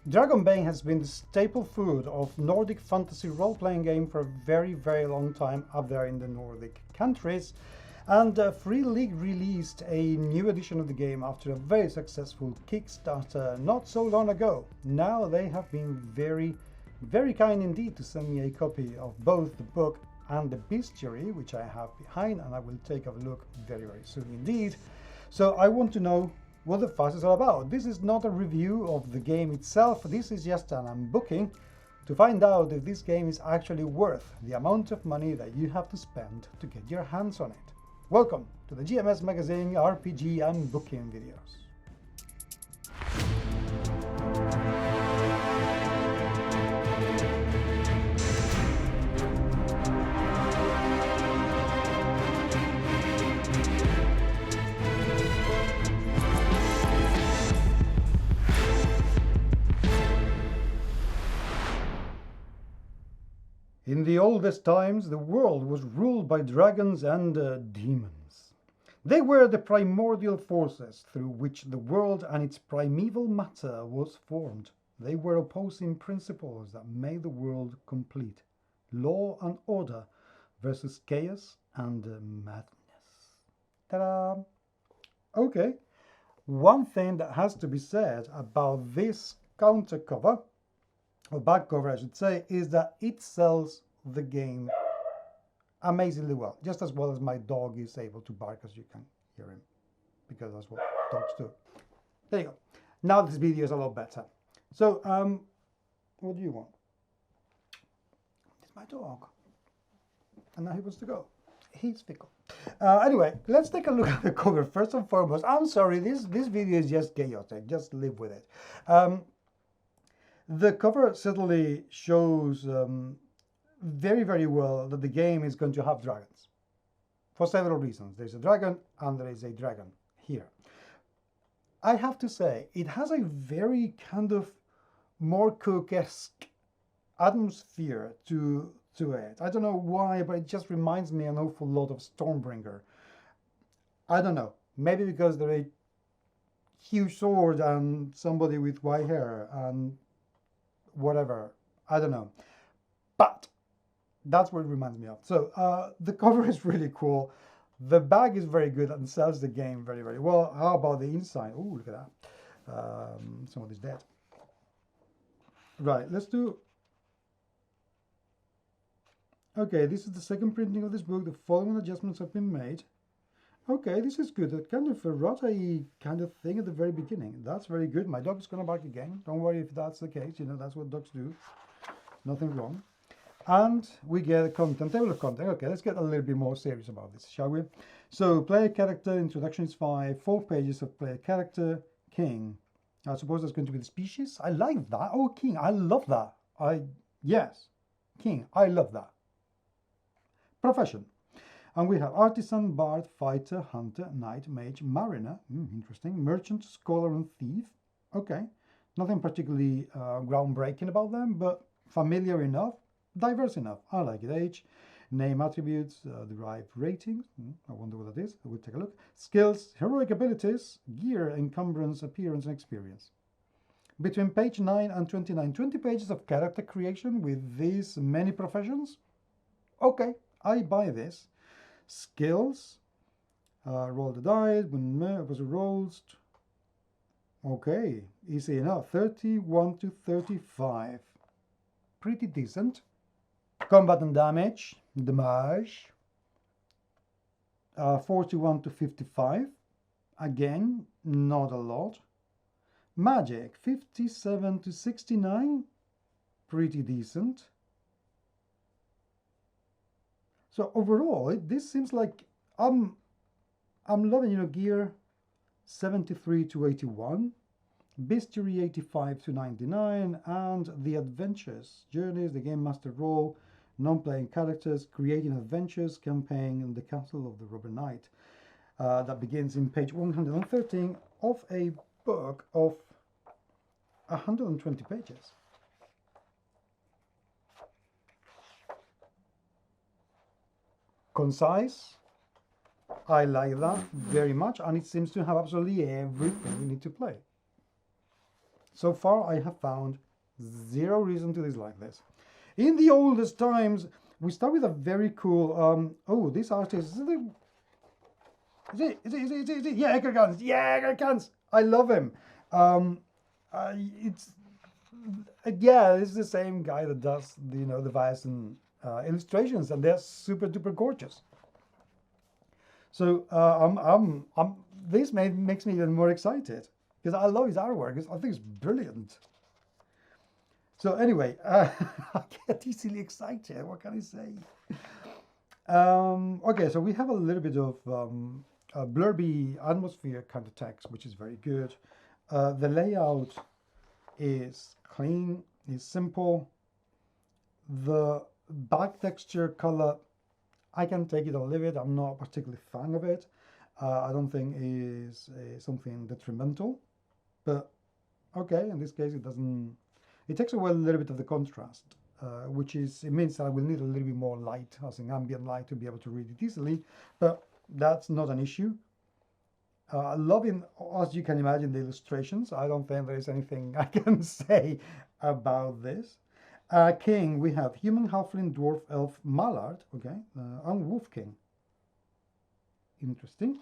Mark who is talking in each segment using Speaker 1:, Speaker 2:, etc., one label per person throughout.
Speaker 1: Dragonbane has been the staple food of Nordic fantasy role-playing game for a very, very long time up there in the Nordic countries. And Free League released a new edition of the game after a very successful Kickstarter not so long ago. Now they have been very, very kind indeed to send me a copy of both the book and the bestiary, which I have behind, and I will take a look very, very soon indeed. So I want to know what the fuss is all about. This is not a review of the game itself, this is just an unbooking to find out if this game is actually worth the amount of money that you have to spend to get your hands on it. Welcome to the GMS Magazine RPG unbooking videos. In the oldest times, the world was ruled by dragons and demons. They were the primordial forces through which the world and its primeval matter was formed. They were opposing principles that made the world complete. Law and order versus chaos and madness. Ta-da! Okay, one thing that has to be said about this counter cover, or back cover I should say, is that it sells the game amazingly well, just as well as my dog is able to bark, as you can hear him, because that's what dogs do. There you go. Now this video is a lot better. So what do you want? It's my dog, and now he wants to go. He's fickle. Anyway, let's take a look at the cover first and foremost. I'm sorry, this video is just chaotic, just live with it. The cover certainly shows very, very well that the game is going to have dragons for several reasons. There's a dragon and there is a dragon here. I have to say, it has a very kind of more Cook-esque atmosphere to it. I don't know why, but it just reminds me an awful lot of Stormbringer. I don't know, maybe because they're a huge sword and somebody with white hair and whatever, I don't know, but that's what it reminds me of. So the cover is really cool, the bag is very good and sells the game very, very well. How about the inside? Oh, look at that. Somebody's dead. Right, let's do. Okay, this is the second printing of this book. The following adjustments have been made. Okay, this is good. A kind of a rotty kind of thing at the very beginning. That's very good. My dog's gonna bark again. Don't worry if that's the case. You know, that's what dogs do. Nothing wrong. And we get a content, table of content. Okay, let's get a little bit more serious about this, shall we? So, player character, introduction is 5, 4 pages of player character, king. I suppose that's going to be the species. I like that. Oh, king, I love that. Yes, king, I love that. Profession. And we have artisan, bard, fighter, hunter, knight, mage, mariner. Interesting. Merchant, scholar, and thief. Okay. Nothing particularly groundbreaking about them, but familiar enough, diverse enough. I like it. Age, name, attributes, derived ratings. I wonder what that is. We'll take a look. Skills, heroic abilities, gear, encumbrance, appearance, and experience. Between page 9 and 29, 20 pages of character creation with these many professions. Okay, I buy this. Skills, roll the dice, was rolls. Okay, easy enough. 31 to 35. Pretty decent. Combat and damage, 41 to 55. Again, not a lot. Magic, 57 to 69. Pretty decent. So overall, this seems like I'm loving, gear 73 to 81, bestiary 85 to 99, and the adventures, journeys, the game master role, non-playing characters, creating adventures, campaign, and the Castle of the Robber Knight. That begins in page 113 of a book of 120 pages. Concise. I like that very much, and it seems to have absolutely everything we need to play. So far, I have found zero reason to dislike this. In the oldest times, we start with a very cool. Oh, this artist is it? Yeah, Egerkans. Yeah, Egerkans. I love him. It's yeah, it's the same guy that does the, you know, the Viacen illustrations, and they're super duper gorgeous. So this makes me even more excited because I love his artwork. I think it's brilliant. So anyway, I get easily excited. What can I say? Okay, so we have a little bit of a blurby atmosphere kind of text, which is very good. The layout is clean, is simple. The back texture color, I can take it or leave it. I'm not a particularly fan of it. I don't think is something detrimental, but okay, in this case it doesn't. It takes away a little bit of the contrast, which is, it means that I will need a little bit more light, as in ambient light, to be able to read it easily, but that's not an issue. Loving, as you can imagine, the illustrations. I don't think there is anything I can say about this. King, we have human, halfling, dwarf, elf, mallard, okay, and wolf king. Interesting.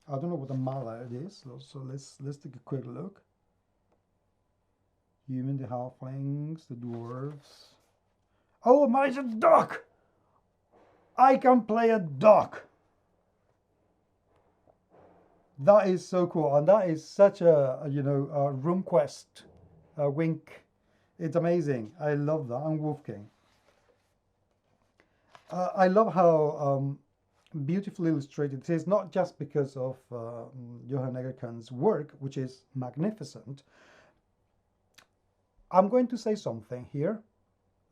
Speaker 1: I don't know what a mallard is, so let's take a quick look. Human, the halflings, the dwarves. Oh, mine's a duck! I can play a duck! That is so cool, and that is such a you know, a RuneQuest wink. It's amazing. I love that. And Wolf King. I love how beautifully illustrated it is, not just because of Johan Egerkan's work, which is magnificent. I'm going to say something here.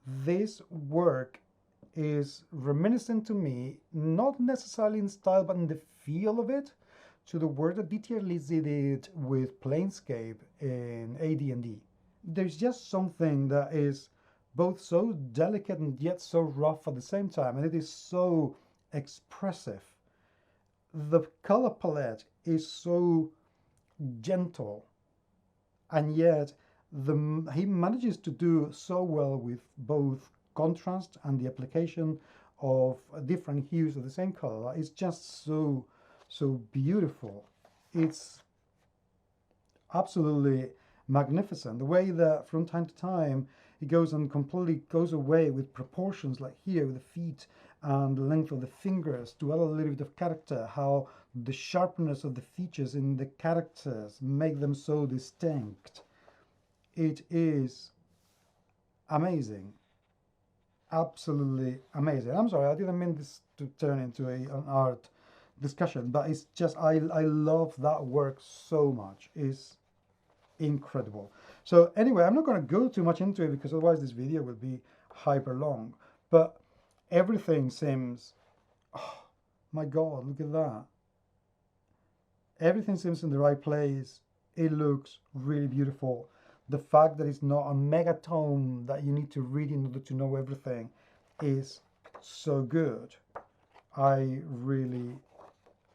Speaker 1: This work is reminiscent to me, not necessarily in style, but in the feel of it, to the work that DTR Lizzie did with Planescape in AD&D. There's just something that is both so delicate and yet so rough at the same time, and it is so expressive. The color palette is so gentle, and yet he manages to do so well with both contrast and the application of different hues of the same color. It's just so beautiful. It's absolutely magnificent. The way that from time to time he goes and completely goes away with proportions, like here with the feet and the length of the fingers, to add a little bit of character, how the sharpness of the features in the characters make them so distinct. It is amazing. Absolutely amazing. I'm sorry, I didn't mean this to turn into an art discussion, but it's just, I love that work so much. It's incredible. So anyway, I'm not going to go too much into it because otherwise this video will be hyper long, but everything seems, oh my god, look at that. Everything seems in the right place. It looks really beautiful. The fact that it's not a megatome that you need to read in order to know everything is so good. I really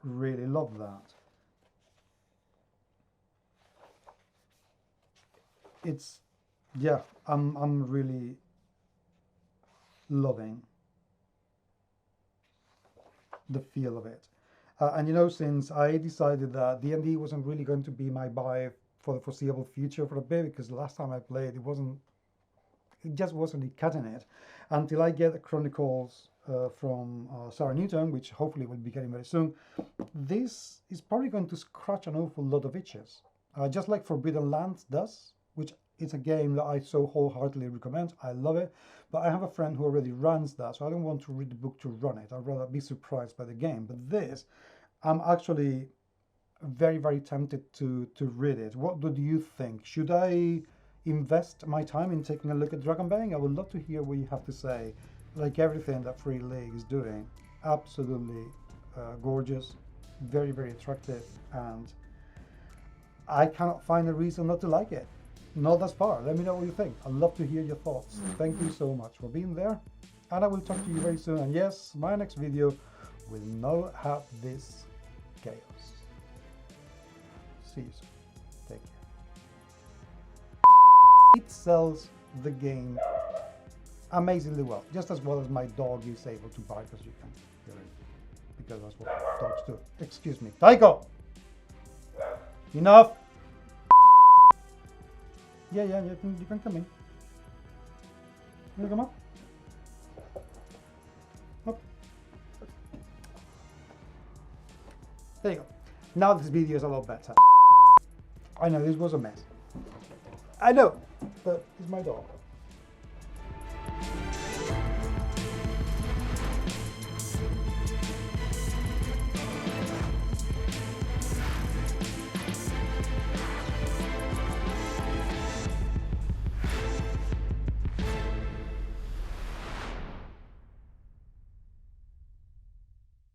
Speaker 1: love that. It's, yeah, I'm really loving the feel of it. And you know, since I decided that D&D wasn't really going to be my buy for the foreseeable future for a bit, because the last time I played, it just wasn't cutting it, until I get the Chronicles from Sarah Newton, which hopefully will be getting very soon. This is probably going to scratch an awful lot of itches, just like Forbidden Lands does, which is a game that I so wholeheartedly recommend. I love it, but I have a friend who already runs that, so I don't want to read the book to run it. I'd rather be surprised by the game. But this, I'm actually very tempted to read it. What do you think? Should I invest my time in taking a look at Dragonbane? I would love to hear what you have to say. Like everything that Free League is doing, absolutely gorgeous, very attractive, and I cannot find a reason not to like it. Not thus far. Let me know what you think. I'd love to hear your thoughts. Thank you so much for being there, and I will talk to you very soon. And yes, my next video will not have this chaos. See you soon. Take care. It sells the game amazingly well, just as well as my dog is able to bark, as you can hear it, because that's what dogs do. Excuse me, Taiko. Enough. Yeah, you can come in. You come up. Up. There you go. Now this video is a lot better. I know this was a mess. I know, but it's my dog.